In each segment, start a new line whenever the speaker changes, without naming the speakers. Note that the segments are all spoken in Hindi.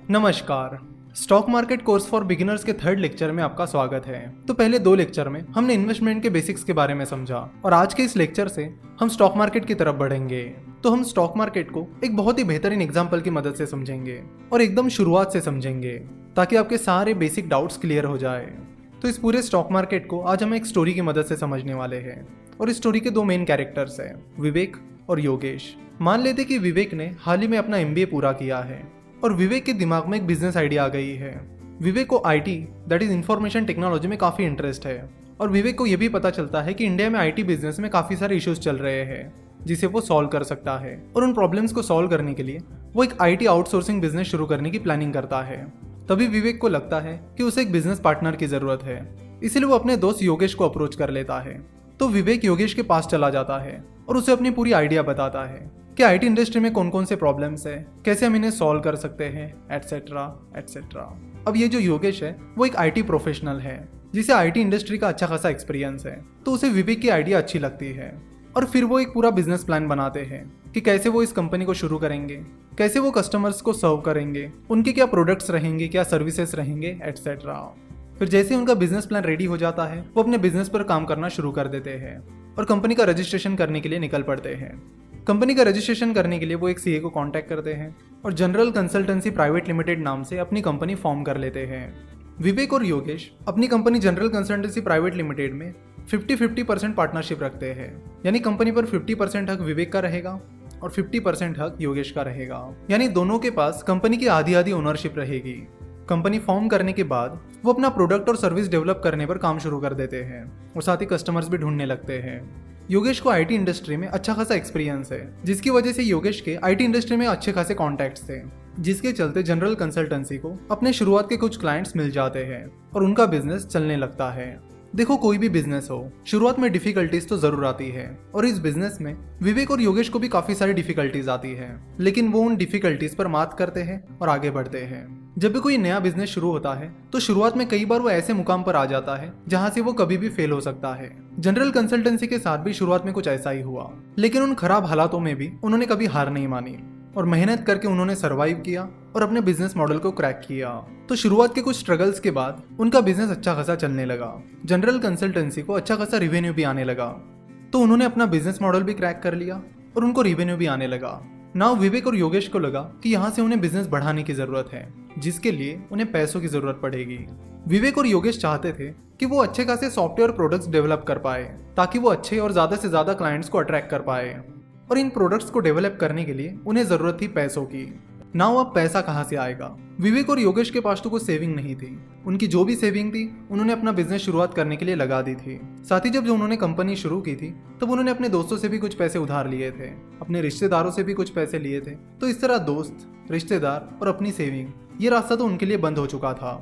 नमस्कार। Stock market course for beginners के थर्ड लेक्चर में आपका स्वागत है। तो पहले दो लेक्चर में हमने इन्वेस्टमेंट के बेसिक्स के बारे में समझा और आज के इस लेक्चर से हम स्टॉक मार्केट की तरफ बढ़ेंगे। तो हम स्टॉक मार्केट को एक बहुत ही बेहतरीन एग्जाम्पल की मदद से समझेंगे और एकदम शुरुआत से समझेंगे ताकि आपके सारे बेसिक डाउट्स क्लियर हो जाए। तो इस पूरे स्टॉक मार्केट को आज हम एक स्टोरी की मदद से समझने वाले हैं और इस स्टोरी के दो मेन कैरेक्टर्स हैं, विवेक और योगेश। मान लेते कि विवेक ने हाल ही में अपना MBA पूरा किया है और विवेक के दिमाग में एक बिजनेस आइडिया आ गई है। विवेक को IT that is information technology में काफ़ी इंटरेस्ट है और विवेक को यह भी पता चलता है कि इंडिया में IT बिजनेस में काफ़ी सारे इश्यूज चल रहे हैं जिसे वो सॉल्व कर सकता है और उन प्रॉब्लम्स को सॉल्व करने के लिए वो एक IT आउटसोर्सिंग बिजनेस शुरू करने की प्लानिंग करता है। तभी विवेक को लगता है कि उसे एक बिजनेस पार्टनर की ज़रूरत है, इसलिए वो अपने दोस्त योगेश को अप्रोच कर लेता है। तो विवेक योगेश के पास चला जाता है और उसे अपनी पूरी आइडिया बताता है कि IT इंडस्ट्री में कौन कौन से प्रॉब्लम्स है, कैसे हम इन्हें सॉल्व कर सकते हैं, एटसेट्रा एटसेट्रा। अब ये जो योगेश है वो एक IT प्रोफेशनल है जिसे IT इंडस्ट्री का अच्छा खासा एक्सपीरियंस है। तो उसे विवेक की आइडिया अच्छी लगती है और फिर वो एक पूरा बिजनेस प्लान बनाते हैं कि कैसे वो इस कंपनी को शुरू करेंगे, कैसे वो कस्टमर्स को सर्व करेंगे, उनके क्या प्रोडक्ट्स रहेंगे, क्या सर्विसेज रहेंगे, एटसेट्रा। फिर जैसे उनका बिजनेस प्लान रेडी हो जाता है वो अपने बिजनेस पर काम करना शुरू कर देते हैं और कंपनी का रजिस्ट्रेशन करने के लिए निकल पड़ते हैं। कंपनी का रजिस्ट्रेशन करने के लिए वो एक CA को कांटेक्ट करते हैं और जनरल कंसल्टेंसी प्राइवेट लिमिटेड नाम से अपनी कंपनी फॉर्म कर लेते हैं। विवेक और योगेश अपनी company general consultancy private limited में 50-50% पार्टनरशिप रखते हैं, यानी कंपनी पर 50% हक विवेक का रहेगा और 50% हक योगेश का रहेगा, यानी दोनों के पास कंपनी की आधी आधी ओनरशिप रहेगी। कंपनी फॉर्म करने के बाद वो अपना प्रोडक्ट और सर्विस डेवलप करने पर काम शुरू कर देते हैं और साथ ही कस्टमर्स भी ढूंढने लगते हैं। योगेश को IT इंडस्ट्री में अच्छा खासा एक्सपीरियंस है जिसकी वजह से योगेश के IT इंडस्ट्री में अच्छे खासे कॉन्टैक्ट्स थे, जिसके चलते जनरल कंसल्टेंसी को अपने शुरुआत के कुछ क्लाइंट्स मिल जाते हैं और उनका बिजनेस चलने लगता है। देखो, कोई भी बिजनेस हो, शुरुआत में डिफिकल्टीज तो जरूर आती है और इस बिजनेस में विवेक और योगेश को भी काफी सारी डिफिकल्टीज आती है, लेकिन वो उन डिफिकल्टीज पर मात करते हैं और आगे बढ़ते हैं। जब भी कोई नया बिजनेस शुरू होता है तो शुरुआत में कई बार वो ऐसे मुकाम पर आ जाता है जहां से वो कभी भी फेल हो सकता है। जनरल कंसल्टेंसी के साथ भी शुरुआत में कुछ ऐसा ही हुआ, लेकिन उन खराब हालातों में भी उन्होंने कभी हार नहीं मानी और मेहनत करके उन्होंने सर्वाइव किया और अपने बिजनेस मॉडल को क्रैक किया। तो शुरुआत के कुछ स्ट्रगल्स के बाद उनका बिजनेस अच्छा खासा चलने लगा। जनरल कंसल्टेंसी को अच्छा खासा रिवेन्यू भी आने लगा, तो उन्होंने अपना बिजनेस मॉडल भी क्रैक कर लिया और उनको रिवेन्यू भी आने लगा। नाउ विवेक और योगेश को लगा कि यहाँ से उन्हें बिजनेस बढ़ाने की जरूरत है, जिसके लिए उन्हें पैसों की जरूरत पड़ेगी। विवेक और योगेश चाहते थे कि वो अच्छे खासे सॉफ्टवेयर प्रोडक्ट्स डेवलप कर पाए ताकि वो अच्छे और ज्यादा से ज्यादा क्लाइंट्स को अट्रैक्ट कर पाए, और इन प्रोडक्ट्स को डेवलप करने के लिए उन्हें जरूरत थी पैसों की। नाउ अब पैसा कहाँ से आएगा? विवेक और योगेश के पास तो कुछ सेविंग नहीं थी। उनकी जो भी सेविंग थी उन्होंने अपना बिजनेस शुरुआत करने के लिए लगा दी थी। साथ ही जब उन्होंने कंपनी शुरू की थी तब उन्होंने अपने दोस्तों से भी कुछ पैसे उधार लिए थे, अपने रिश्तेदारों से भी कुछ पैसे लिए थे। तो इस तरह दोस्त, रिश्तेदार और अपनी सेविंग, ये रास्ता तो उनके लिए बंद हो चुका था।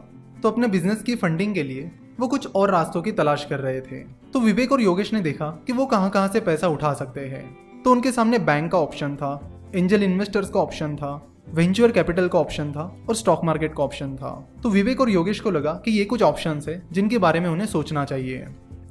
तो अपने बिजनेस की फंडिंग के लिए वो कुछ और रास्तों की तलाश कर रहे थे। तो विवेक और योगेश ने देखा कि वो कहाँ कहाँ से पैसा उठा सकते हैं। तो उनके सामने बैंक का ऑप्शन था, एंजल इन्वेस्टर्स का ऑप्शन था, वेंचर कैपिटल का ऑप्शन था और स्टॉक मार्केट का ऑप्शन था। तो विवेक और योगेश को लगा कि ये कुछ ऑप्शंस है जिनके बारे में उन्हें सोचना चाहिए।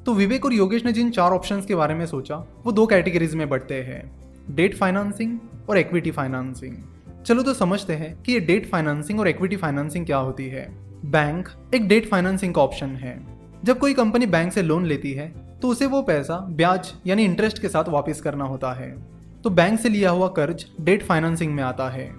तो विवेक और योगेश ने जिन 4 ऑप्शंस के बारे में सोचा वो 2 कैटेगरीज में बढ़ते हैं, डेट फाइनेंसिंग और इक्विटी फाइनेंसिंग। चलो तो समझते हैं कि ये डेट फाइनेंसिंग और इक्विटी फाइनेंसिंग क्या होती है। बैंक एक डेट फाइनेंसिंग का ऑप्शन है। जब कोई कंपनी बैंक से लोन लेती है तो उसे वो पैसा ब्याज यानी इंटरेस्ट के साथ वापस करना होता है। तो बैंक से लिया हुआ कर्ज डेट फाइनेंसिंग में आता है।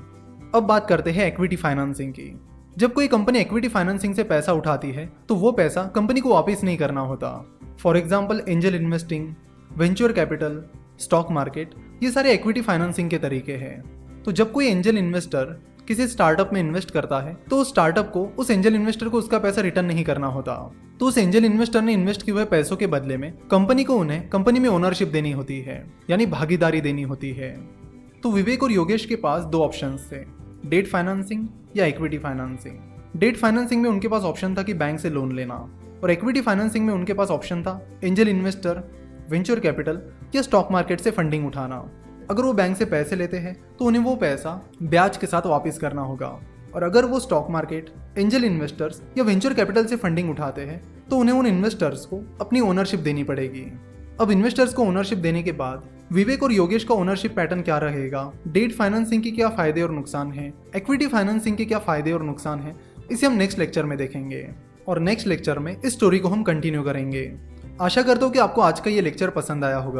अब बात करते हैं इक्विटी फाइनेंसिंग की। जब कोई कंपनी इक्विटी फाइनेंसिंग से पैसा उठाती है तो वो पैसा कंपनी को वापस नहीं करना होता। For example angel investing, venture capital, stock market, ये सारे इक्विटी फाइनेंसिंग के तरीके हैं। तो जब कोई एंजल इन्वेस्टर किसी स्टार्टअप में इन्वेस्ट करता है तो उस स्टार्टअप को, उस एंजल इन्वेस्टर को उसका पैसा रिटर्न नहीं करना होता। तो उस एंजल इन्वेस्टर ने इन्वेस्ट किए हुए पैसों के बदले में कंपनी को उन्हें कंपनी में ओनरशिप देनी होती है, यानी भागीदारी देनी होती है। तो विवेक और योगेश के पास 2 ऑप्शंस थे, डेट फाइनेंसिंग या इक्विटी फाइनेंसिंग। डेट फाइनेंसिंग में उनके पास ऑप्शन था कि बैंक से लोन लेना, और इक्विटी फाइनेंसिंग में उनके पास ऑप्शन था एंजल इन्वेस्टर, वेंचर कैपिटल या स्टॉक मार्केट से फंडिंग उठाना। अगर वो बैंक से पैसे लेते हैं तो उन्हें वो पैसा ब्याज के साथ वापस करना होगा, और अगर वो स्टॉक मार्केट, एंजल इन्वेस्टर्स या वेंचर कैपिटल से फंडिंग उठाते हैं तो उन्हें उन इन्वेस्टर्स को अपनी ओनरशिप देनी पड़ेगी। अब इन्वेस्टर्स को ओनरशिप देने के बाद विवेक और योगेश का ओनरशिप पैटर्न क्या रहेगा, डेट फाइनेंसिंग के क्या फायदे और नुकसान हैं, इक्विटी फाइनेंसिंग के क्या फायदे और नुकसान हैं, इसे हम नेक्स्ट लेक्चर में देखेंगे। और नेक्स्ट लेक्चर में इस स्टोरी को हम कंटिन्यू करेंगे। आशा करता हूँ कि आपको आज का ये लेक्चर पसंद आया होगा।